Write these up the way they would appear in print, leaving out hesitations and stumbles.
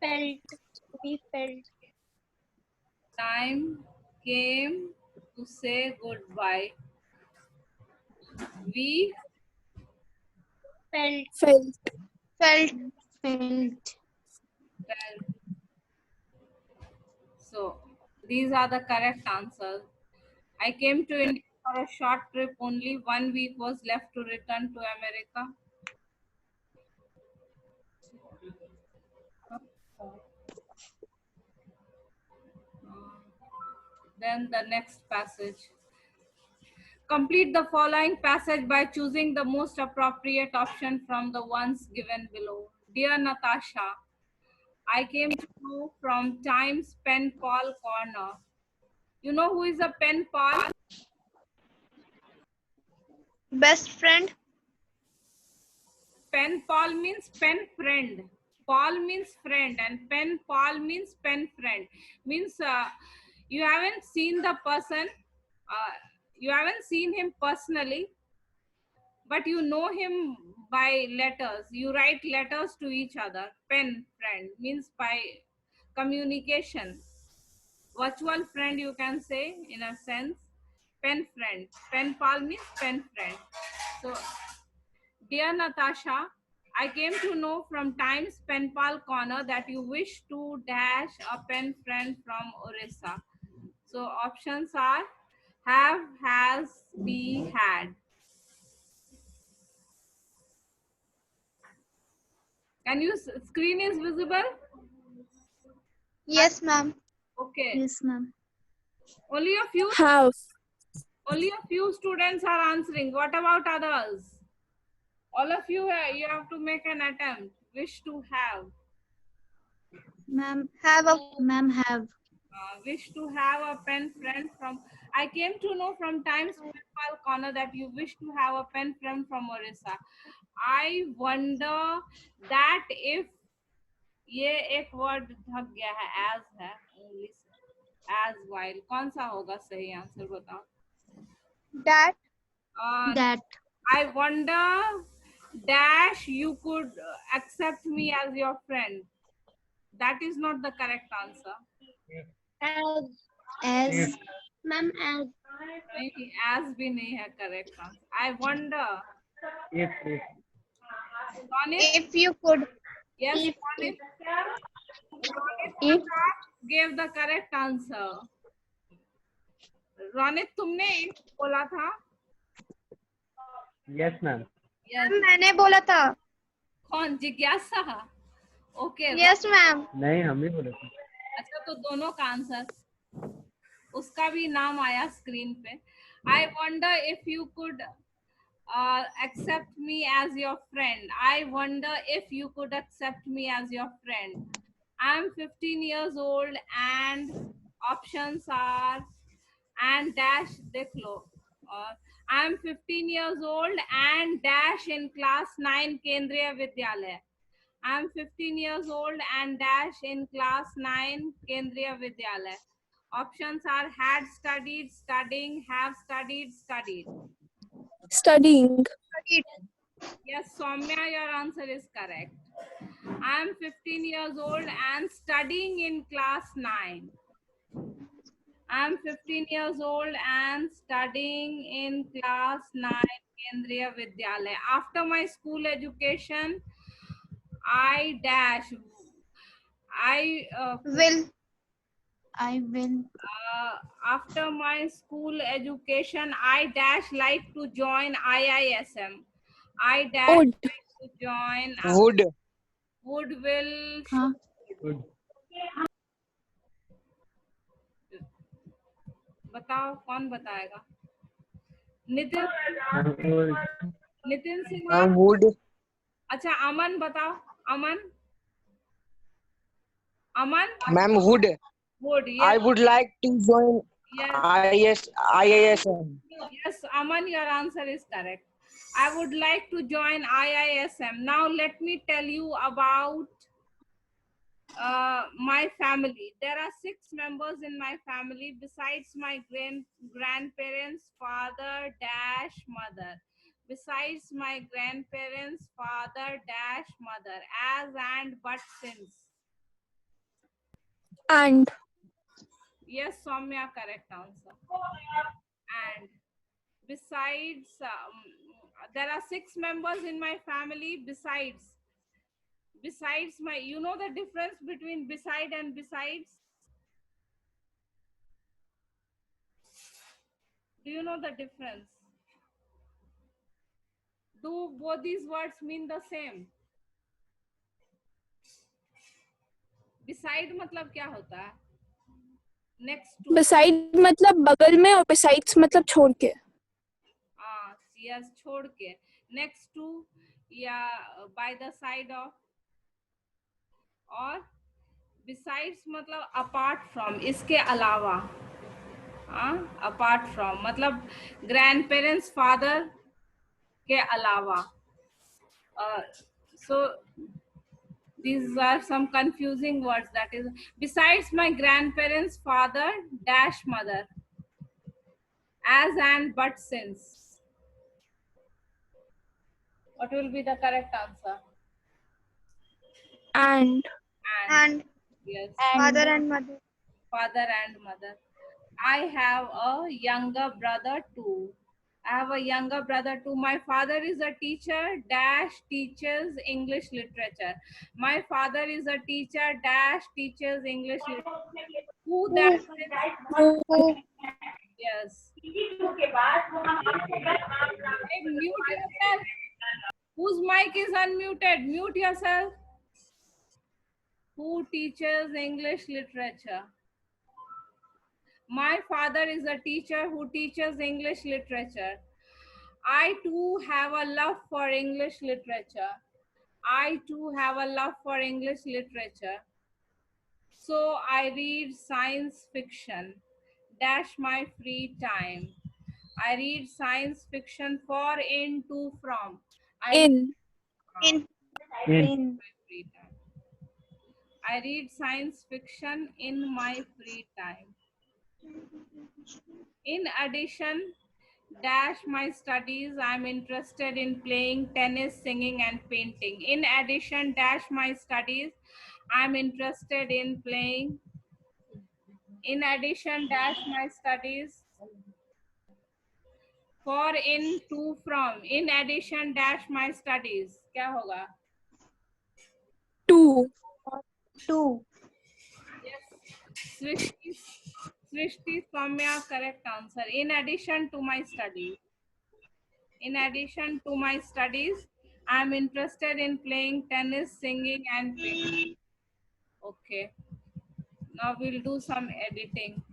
felt. We felt. Time came to say goodbye. We Felt. Felt. Felt. Felt. felt. So these are the correct answers. I came to India for a short trip. Only 1 week was left to return to America. Then the next passage. Complete the following passage by choosing the most appropriate option from the ones given below. Dear Natasha, I came to know from Times Pen Pal Corner. You know who is a pen pal? Best friend. Pen pal means pen friend. Pal means friend, and pen pal means pen friend. Means you haven't seen the person, you haven't seen him personally, but you know him by letters. You write letters to each other. Pen friend means by communication. Virtual friend, you can say, in a sense. Pen friend. Pen pal means pen friend. So, dear Natasha, I came to know from Times Pen Pal Corner that you wish to dash a pen friend from Orissa. So options are have, has, be, had. Can you, screen is visible? Yes, ma'am. Okay. Yes, ma'am. Only a few Have. students are answering. What about others? All of you, you have to make an attempt. Wish to have. Ma'am. Have a. Ma'am, have. Wish to have a pen friend from. I came to know from Times Pen Pal Corner that you wish to have a pen friend from Orissa. I wonder that if ये एक word ढक गया है as है English as while कौन सा होगा सही आंसर बताओ That. That. I wonder dash you could accept me as your friend. That is not the correct answer. As. As. Ma'am, as. नहीं, as भी नहीं है correct answer. I wonder. If. Ronit? If you could. Yes, If. Ronit. If. Gave the correct answer. Ronit, तुमने if बोला था? Yes, ma'am. Yes. मैंने बोला था. कौन जिज्ञासा? Okay. Yes, ma'am. नहीं हम ही बोले थे. अच्छा तो दोनों का आंसर उसका भी नाम आया स्क्रीन पे. I wonder if you could accept me as your friend. I wonder if you could accept me as your friend. I'm 15 years old and options are and dash देख लो. I'm 15 years old and dash in class 9 Kendriya Vidyalaya. I'm 15 years old and dash in class 9 Kendriya Vidyalaya. Options are had studied, studying, have studied, studied. Studying. Yes, Soumya, your answer is correct. I am 15 years old and studying in class 9. I am 15 years old and studying in class 9 Kendriya Vidyalaya. After my school education, I dash. Will. I will. After my school education, I dash like to join IISM. I dash Would. like to join. Would. Would will. Huh? Good. बताओ कौन बताएगा? Nitin Nitin Singh. Would. अच्छा अमन बताओ. अमन. अमन. Ma'am, would. Would. I Yes. would like to join Yes. IISM. Yes, Aman, your answer is correct. I would like to join IISM. Now let me tell you about my family. There are 6 members in my family besides my grandparents, father dash mother. Besides my grandparents, father dash mother. As and but since. And. Yes, Soumya, correct answer. And besides, there are 6 members in my family. Besides my, you know the difference between beside and besides? Do you know the difference? Do both these words mean the same? Beside मतलब क्या होता है? Next to. Beside मतलब बगल में और besides मतलब छोड़ के. Yes, छोड़ के. Next to या by the side of. और besides मतलब apart from, इसके अलावा. Apart from मतलब grandparents, father के अलावा. So these are some confusing words. That is, besides my grandparents, father dash mother. As and but since. What will be the correct answer? And. And Yes. father and mother. Father and mother. I have a younger brother too. I have a younger brother too. My father is a teacher dash teaches English literature. My father is a teacher dash teaches English literature. Who that is? Who? Yes. Hey, mute yourself. Whose mic is unmuted? Mute yourself. Who teaches English literature? My father is a teacher who teaches English literature. I too have a love for English literature. I too have a love for English literature. So I read science fiction. Dash my free time. I read science fiction for, in, to, from. In. In. In. My free time. I read science fiction in my free time. In addition, dash my studies, I'm interested in playing tennis, singing and painting. In addition, dash my studies, I'm interested in playing. In addition, dash my studies. For, in, to, from. In addition, dash my studies. क्या होगा? To. To. Yes. Srishti, Soumya, correct answer. In addition to my studies. In addition to my studies, I'm interested in playing tennis, singing and painting. Okay. Now we'll do some editing.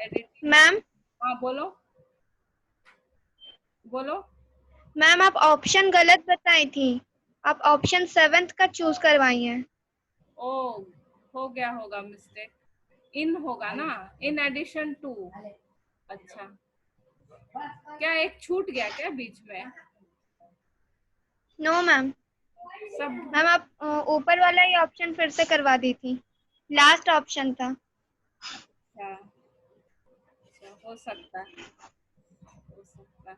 Editing. Ma'am हाँ बोलो. बोलो. Ma'am आप option गलत बताई थी. आप option 7th का choose करवाई हैं. ओ हो गया होगा मिस्टेक. इन होगा ना. In addition to. अच्छा. क्या एक छूट गया क्या बीच में? No ma'am. सब मैम आप ऊपर वाला ही ऑप्शन फिर से करवा दी थी. लास्ट ऑप्शन था. अच्छा. हो सकता है. हो सकता है.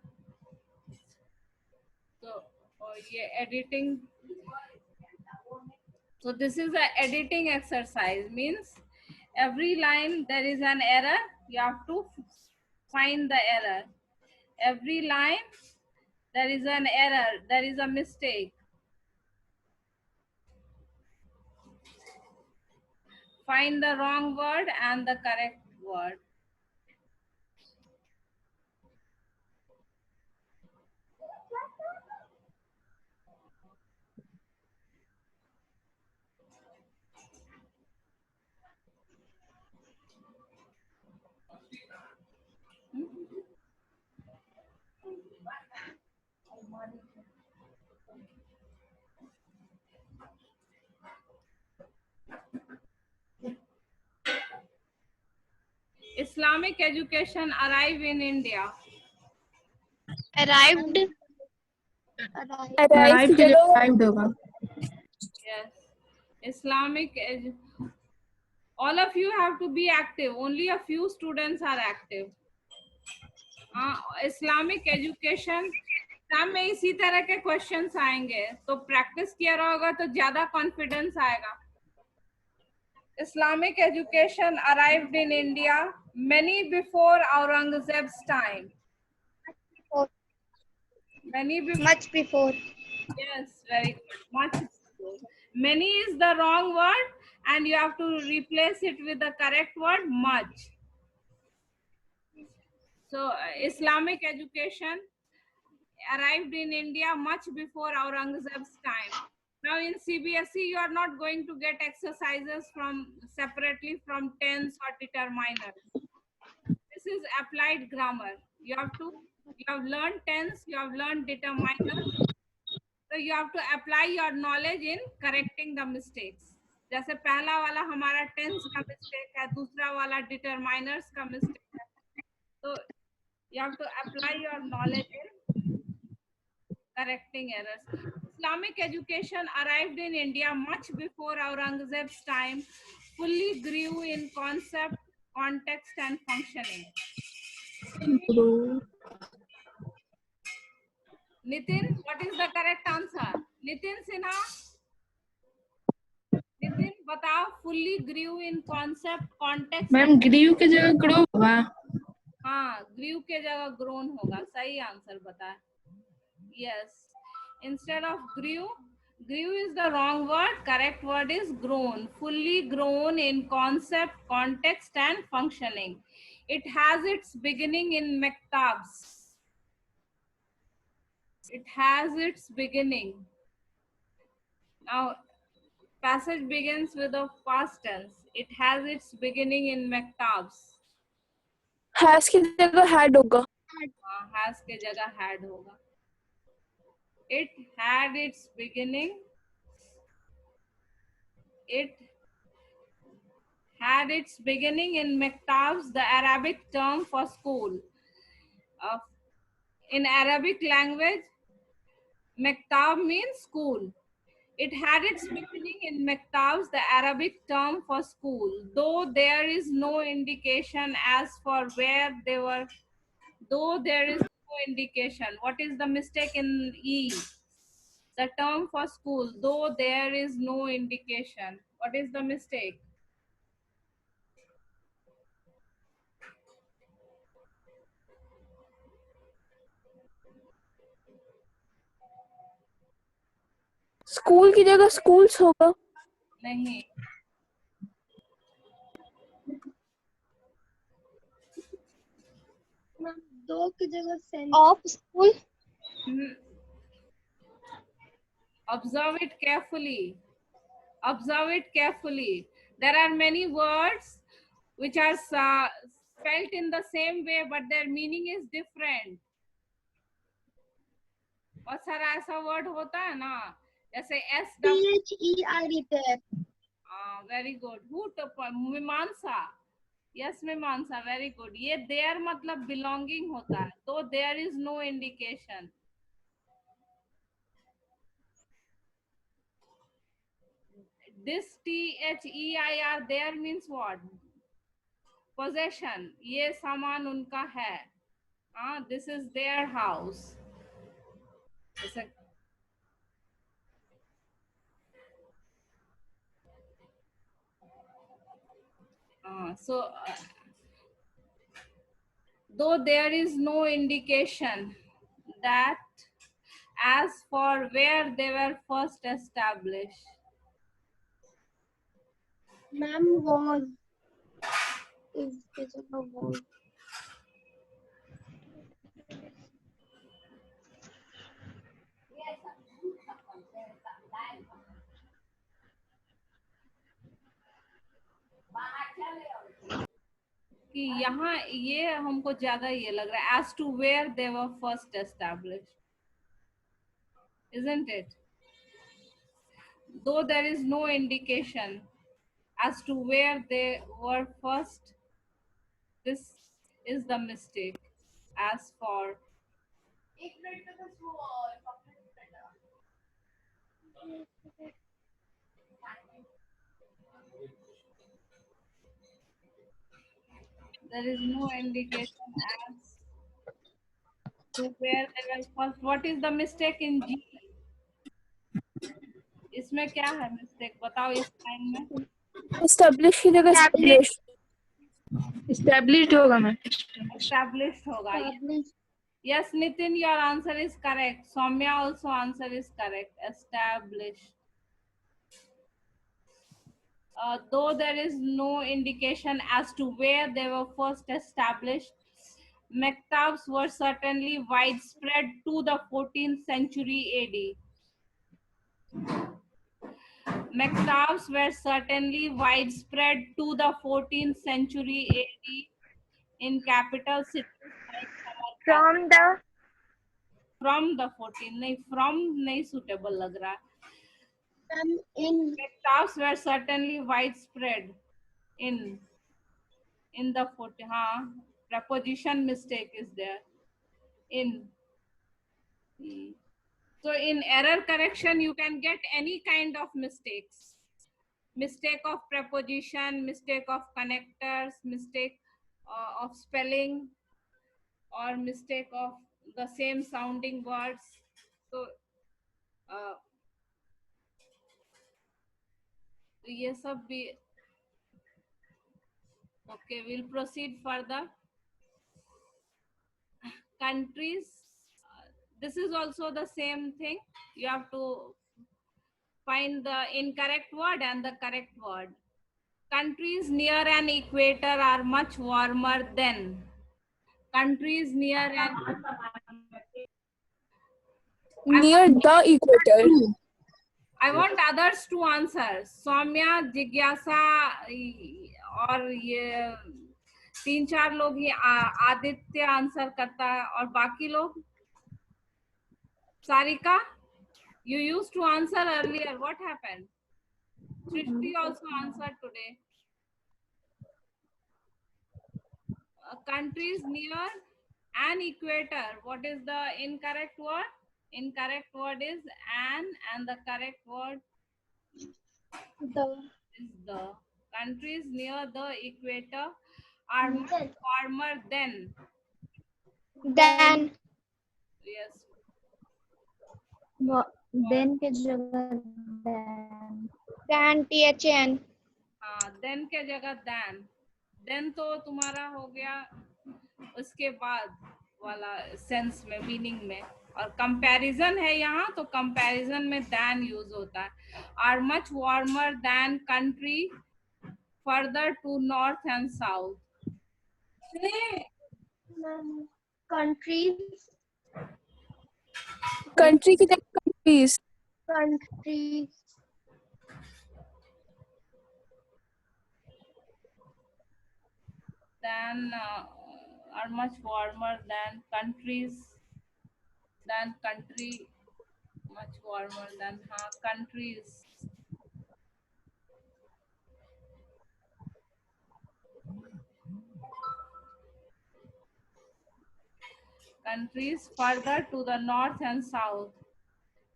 तो ये editing. So this is the editing exercise. Means every line there is an error. You have to find the error. Every line there is an error. There is a mistake. Find the wrong word and the correct word. Islamic education arrived in India. Arrived. Arrived होगा. Yes. Islamic all of you have to be active. Only a few students are active. Islamic education exam में इसी तरह के questions आएंगे, तो practice किया होगा तो ज्यादा कॉन्फिडेंस आएगा. Islamic education arrived in India many before Aurangzeb's time. Many before. Much before. Yes, very good. Much before. Many is the wrong word, and you have to replace it with the correct word, much. So, Islamic education arrived in India much before Aurangzeb's time. Now in CBSE, you are not going to get exercises from separately from tens or determiners. This is applied grammar. You have learned tens, you have learned determiners. So you have to apply your knowledge in correcting the mistakes. जैसे पहला वाला हमारा tense का mistake है, दूसरा वाला determiners का mistake है. So you have to apply your knowledge in correcting errors. Islamic education arrived in India much before Aurangzeb's time, fully grew in concept, context, and functioning. Nitin, what is the correct answer? Nitin Sinha? Nitin, बताओ. Fully grew in concept, context. Ma'am grew की जगह grow होगा. हाँ, grew के जगह grown होगा. सही answer बताया. Yes. Instead of grew is the wrong word. Correct word is grown. Fully grown in concept, context, and functioning. It has its beginning in maktabs. It has its beginning. Now, passage begins with a past tense. It has its beginning in maktabs. Has की जगह had होगा. Has के जगह had होगा. It had its beginning. It had its beginning in maktabs, the Arabic term for school. In Arabic language, maktab means school. It had its beginning in maktabs, the Arabic term for school, though there is no indication as for where they were. Though there is no indication. What is the mistake in E? The term for school, though there is no indication. What is the mistake? School की जगह schools होगा. नहीं. दो की जगह of school. Observe it carefully. Observe it carefully. There are many words which are spelled in the same way, but their meaning is different. बहुत सारा ऐसा वर्ड होता है ना, जैसे as THEIR. Very good. Mimansa. Yes Mimansa, very good. ये their मतलब belonging होता है, तो there is no indication. This THEIR there means what? Possession. ये सामान उनका है. This is their house. Though there is no indication that as for where they were first established. Ma'am, was is की जगह was. कि यहाँ ये हमको ज्यादा ये लग रहा है, as to where they were first established, isn't it? Though there is no indication as to where they were first, this is the mistake. As for there is no indication as To where they were first. What is the mistake in G? इसमें क्या है mistake बताओ इस line में. Establish की जगह establish. Established होगा ma'am. Established होगा. Yes, Nitin, your answer is correct. Soumya also answer is correct. Established. Though there is no indication as to where they were first established, maktabs were certainly widespread to the 14th century AD. Maktabs were certainly widespread to the 14th century AD in capital cities like Samarkand. From the 14th, नहीं from नहीं suitable लग रहा. Maktabs were certainly widespread in the 14th. हाँ, preposition mistake is there. In. So in error correction, you can get any kind of mistakes. Mistake of preposition, mistake of connectors, mistake of spelling, or mistake of the same sounding words. So ये सब भी. Okay, we'll proceed further. Countries. This is also the same thing. You have to find the incorrect word and the correct word. Countries near an equator are much warmer than countries near an the equator. I want others to answer. Soumya, Jigyasa और ये 3-4 लोग ही Aditya answer करता है और बाकी लोग. Sarika, you used to answer earlier. What happened? Srishti also answered today. Countries near an equator. What is the incorrect word? Incorrect word is an, and the correct word is the. Countries near the equator are much warmer than. Yes. Then के जगह than THN. हाँ, then के जगह than. Then तो तुम्हारा हो गया उसके बाद वाला सेंस में, मीनिंग में. और कंपैरिजन है यहाँ, तो कंपैरिजन में than यूज होता है. Are much warmer than country further to north and south. Countries. Country की जगह countries. Countries. Than are much warmer than countries. Than country much warmer than countries. Countries further to the north and south.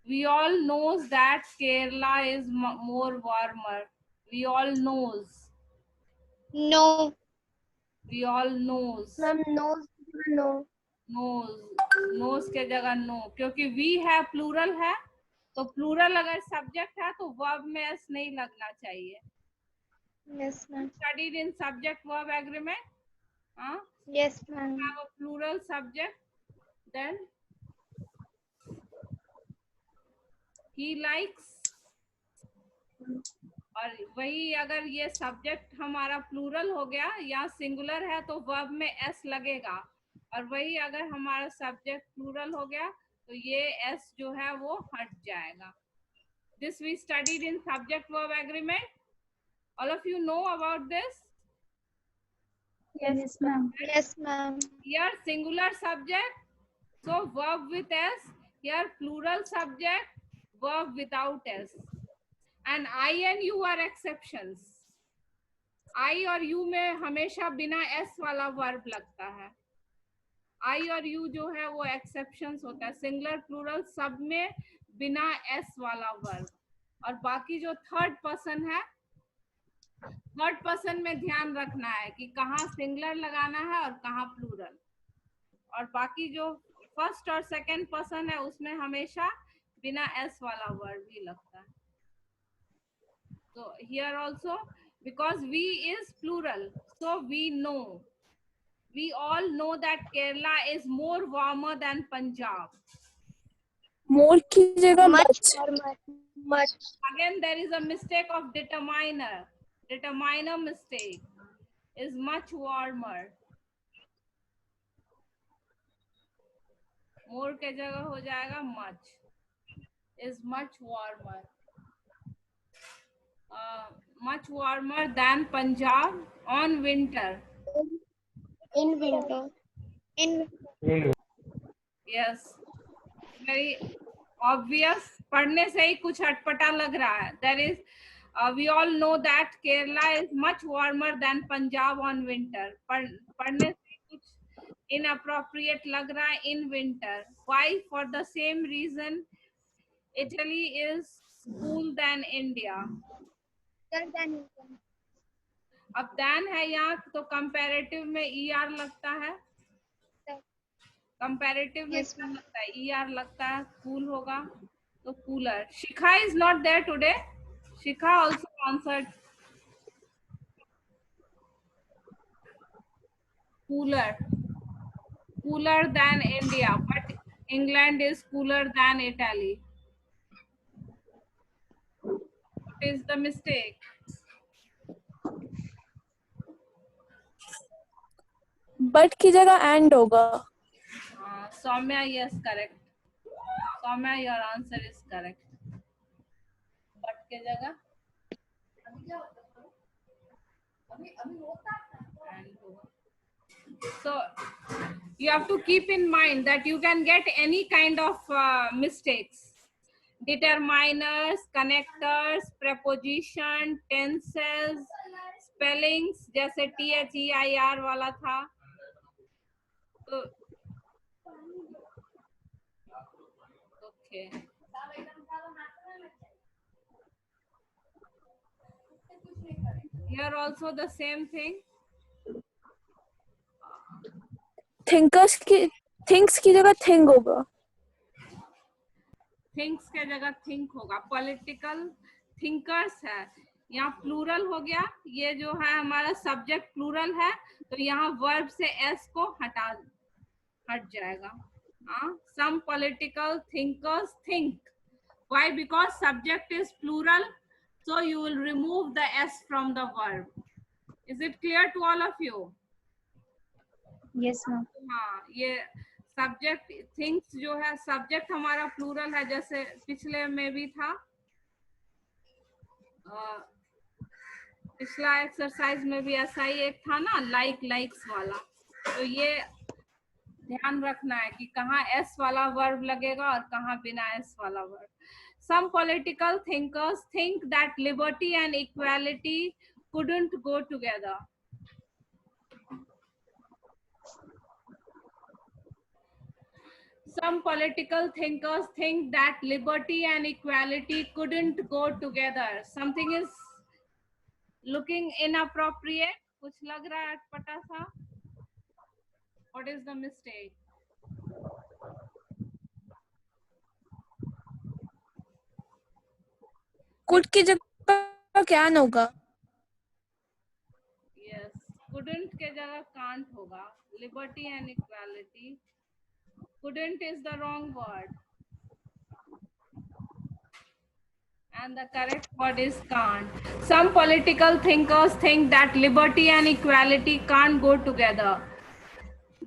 We all knows that Kerala is more warmer. We all knows. No. We all knows. Ma'am, no. Knows के जगह no, क्योंकि we है plural है, तो plural अगर subject है तो verb में s नहीं लगना चाहिए. Yes, ma'am. Studied in subject verb agreement. Yes, ma'am. Have a plural subject. Then he likes. और वही अगर ये सब्जेक्ट हमारा प्लूरल हो गया या सिंगुलर है तो वर्ब में एस लगेगा, और वही अगर हमारा सब्जेक्ट प्लूरल हो गया तो ये एस जो है वो हट जाएगा. This we studied in subject verb agreement. All of you know about this? Yes, ma'am. Yes, ma'am. Here singular subject, so verb with s. Here plural subject, verb without s. And I and you are exceptions. I और you में हमेशा बिना s वाला verb लगता है. I और you जो है वो exceptions होता है. Singular plural सब में बिना s वाला verb. और बाकी जो third person है, थर्ड पर्सन में ध्यान रखना है कि कहाँ सिंगुलर लगाना है और कहाँ प्लूरल. और बाकी जो फर्स्ट और सेकंड पर्सन है उसमें हमेशा बिना एस वाला वर्ड भी लगता है. So here also, because we is plural, so we all know that Kerala is more warmer than Punjab. मोर की जगह much much. warmer. Much. Again, there is a mistake of determiner. Determiner mistake is much warmer. More के जगह हो जाएगा much. Is much warmer. Much warmer than Punjab on winter. In winter. In Yes, very obvious. पढ़ने से ही कुछ अटपटा लग रहा है. There is, we all know that Kerala is much warmer than Punjab on winter. पढ़ने से ही कुछ inappropriate लग रहा है in winter. Why? For the same reason, Italy is cool than India. winter than अब than है यहाँ तो comparative में er लगता है. कंपैरेटिव में Yes, क्या ma'am. लगता है? ER लगता है, कूल होगा तो cooler. Shikha is not there today. Shikha also answered cooler than India, but England is cooler than Italy. What is the mistake? But की जगह एंड होगा. Soumya, yes, correct. Soumya, your answer is correct. But के जगह and होगा. So you have to keep in mind that you can get any kind of mistakes. Determiners, connectors, preposition, tenses, spellings जैसे THEIR वाला था. तो okay. Here also the same thing. Thinks की जगह thing होगा. थिंक्स के जगह थिंक होगा. पॉलिटिकल थिंकर्स है, यहाँ प्लूरल हो गया. ये जो है हमारा सब्जेक्ट प्लूरल है तो यहाँ वर्ब से एस को हट जाएगा. Some political thinkers think. Why? Because subject is plural, so you will remove the s from the verb. Is it clear to all of you? Yes, ma'am. हाँ, ये subject things जो है subject हमारा plural है, जैसे पिछले में भी था. पिछला एक्सरसाइज में भी ऐसा ही एक था ना, लाइक्स वाला. तो ये ध्यान रखना है कि कहाँ एस वाला वर्ब लगेगा और कहाँ बिना एस वाला verb. Some political thinkers think that liberty and equality couldn't go together. Some political thinkers think that liberty and equality couldn't go together. Something is looking inappropriate. कुछ लग रहा है अटपटा सा. What is the mistake? Could की जगह can होगा. Yes, couldn't के जगह can't होगा. Liberty and equality. Couldn't is the wrong word. And the correct word is can't. Some political thinkers think that liberty and equality can't go together.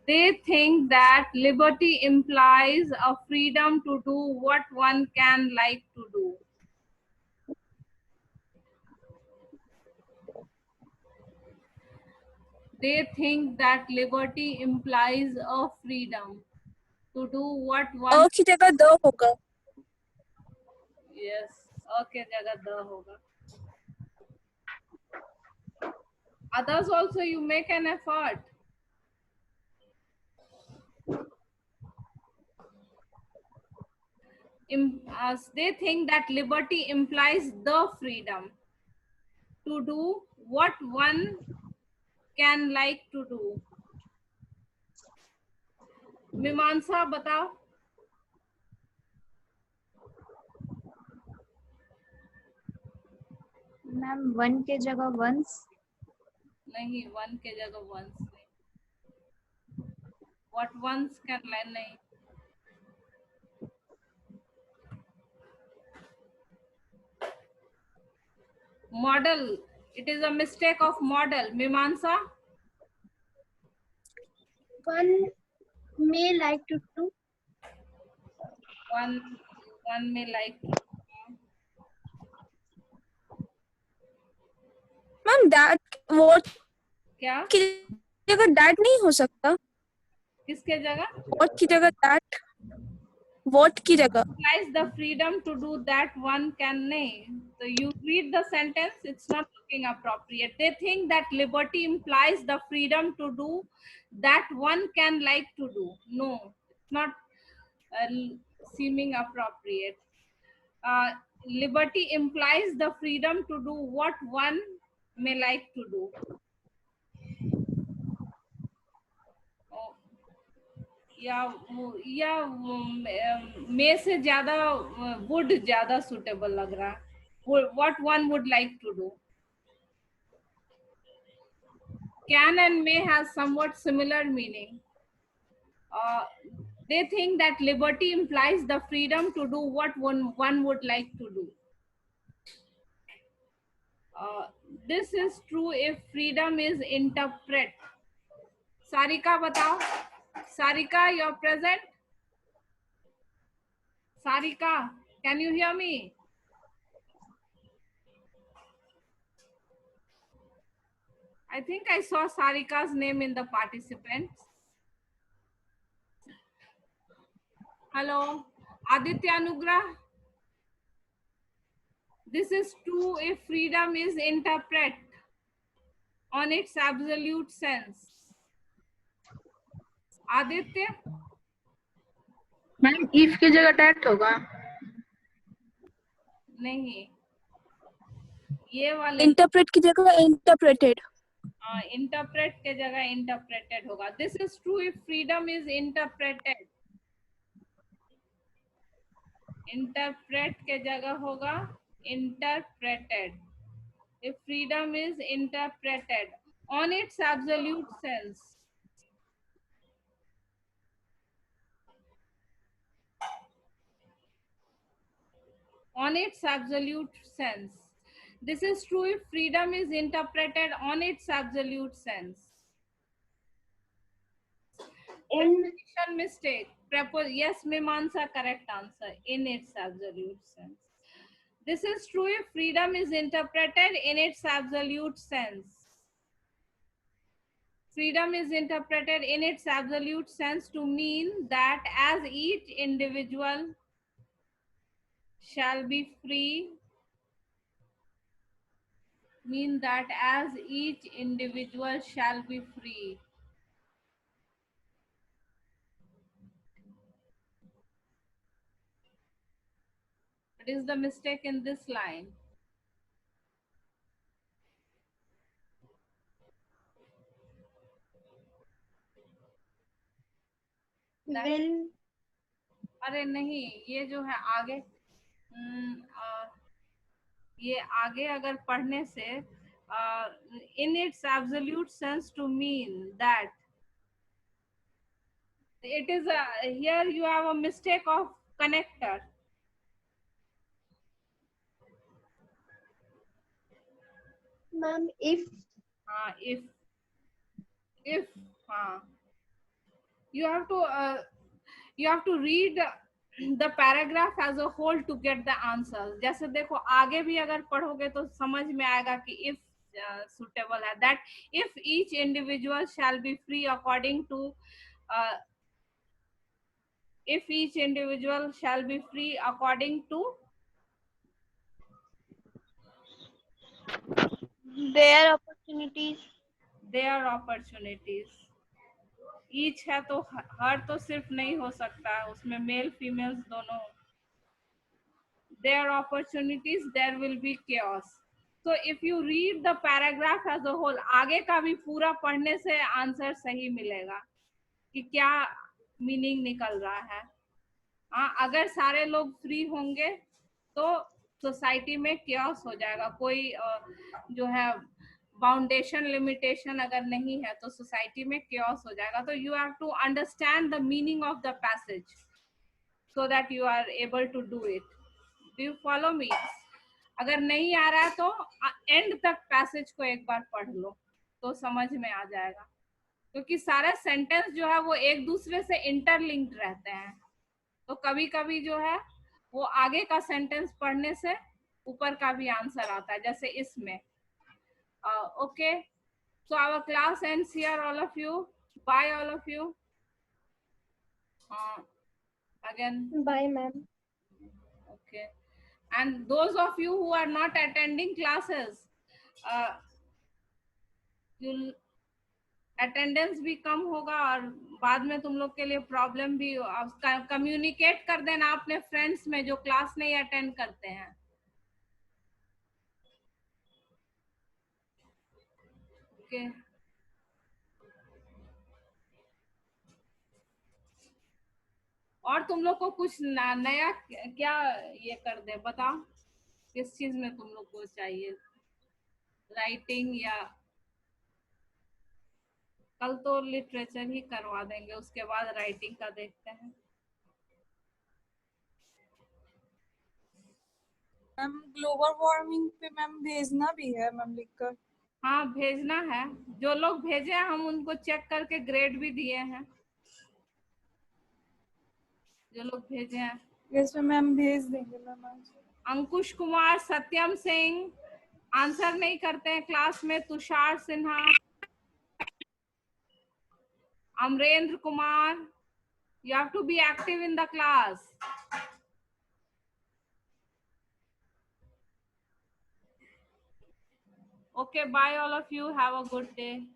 They think that liberty implies a freedom to do what one can like to do. They think that liberty implies a freedom to do what one. की जगह the होगा. Yes, okay, जगह the होगा. Others also you make an effort. They think that liberty implies the freedom to do what one can like to do. मीमांसा बताओ। Ma'am one के जगह once. नहीं, वन के जगह वंस नहीं। व्हाट वंस कैन लर्न नहीं। Model, it is a mistake of model. मीमांसा। One may like to do. One में लाइक। मैम दैट वॉट क्या? की जगह दैट नहीं हो सकता। किसके जगह? वॉट की जगह दैट। वॉट की जगह। implies the freedom to do that one can नहीं। So you read the sentence, it's not looking appropriate. They think that liberty implies the freedom to do that one can like to do. No, it's not seeming appropriate. Liberty implies the freedom to do what one may like to do. Oh, या मे से ज्यादा would ज्यादा suitable लग रहा है। What one would like to do. Can and may has somewhat similar meaning. they think that liberty implies the freedom to do what one would like to do. This is true if freedom is interpret. Sarika बताओ। Sarika, you're present? Sarika, can you hear me? I think I saw Sarika's name in the participants. Hello, Aditya Anugrah. This is true if freedom is interpret on its absolute sense. Aditya. Ma'am if की जगह date होगा। नहीं, ये वाले interpret की जगह interpreted. Interpret के जगह इंटरप्रेटेड होगा। This is true if freedom is interpreted. Interpret के जगह होगा interpreted. If freedom is interpreted on it's absolute sense. On its absolute sense. This is true if freedom is interpreted on its absolute sense. Preposition mistake. Yes, Mimamsa, correct answer. In its absolute sense. This is true if freedom is interpreted in its absolute sense. Freedom is interpreted in its absolute sense to mean that as each individual shall be free, mean that as each individual shall be free. What is the mistake in this line? Will. अरे नहीं, ये जो है आगे ये आगे अगर पढ़ने से in its absolute sense to mean that it is a, here you have a mistake of connector. Ma'am, if. If you have to read the paragraph as a whole to get the answers. जैसे देखो आगे भी अगर पढ़ोगे तो समझ में आएगा कि if suitable है, that if each individual shall be free according to if each individual shall be free according to Their opportunities. their opportunities. Each है तो हर तो सिर्फ नहीं हो सकता, उसमें मेल फीमेल्स दोनों। their opportunities there will be chaos. So if you read the paragraph as a whole, आगे का भी पूरा पढ़ने से आंसर सही मिलेगा कि क्या मीनिंग निकल रहा है। हाँ, अगर सारे लोग फ्री होंगे तो सोसाइटी में chaos हो जाएगा। कोई जो है बाउंडेशन लिमिटेशन अगर नहीं है तो सोसाइटी में chaos हो जाएगा। तो you have to understand the meaning of the passage so that you are able to do it. Do you follow me? अगर नहीं आ रहा है तो एंड तक पैसेज को एक बार पढ़ लो तो समझ में आ जाएगा, क्योंकि सारे सेंटेंस जो है वो एक दूसरे से इंटरलिंक्ड रहते हैं। तो कभी कभी जो है वो आगे का सेंटेंस पढ़ने से ऊपर का भी आंसर आता है, जैसे इसमें। Okay, so our class ends here, all of you. Bye, all of you. Again. Bye, ma'am. Okay. And those of you who are not attending classes, you'll attendance भी कम होगा और बाद में तुम लोग के लिए प्रॉब्लम भी। कम्युनिकेट कर देना अपने फ्रेंड्स में जो क्लास नहीं अटेंड करते हैं। ओके, और तुम लोग को कुछ नया क्या ये कर दे, बताओ किस चीज में तुम लोग को चाहिए, राइटिंग या? कल तो लिटरेचर ही करवा देंगे, उसके बाद राइटिंग का देखते हैं। मैम ग्लोबल वार्मिंग पे मैम भेजना भी है मैम लिखकर। हाँ, भेजना है। जो लोग भेजे हैं हम उनको चेक करके ग्रेड भी दिए हैं, जो लोग भेजे हैं। यस मैम, भेज देंगे मैम आज। अंकुश कुमार, सत्यम सिंह आंसर नहीं करते हैं क्लास में। Tushar Sinha, Amarendra Kumar, you have to be active in the class. Okay, bye all of you. Have a good day.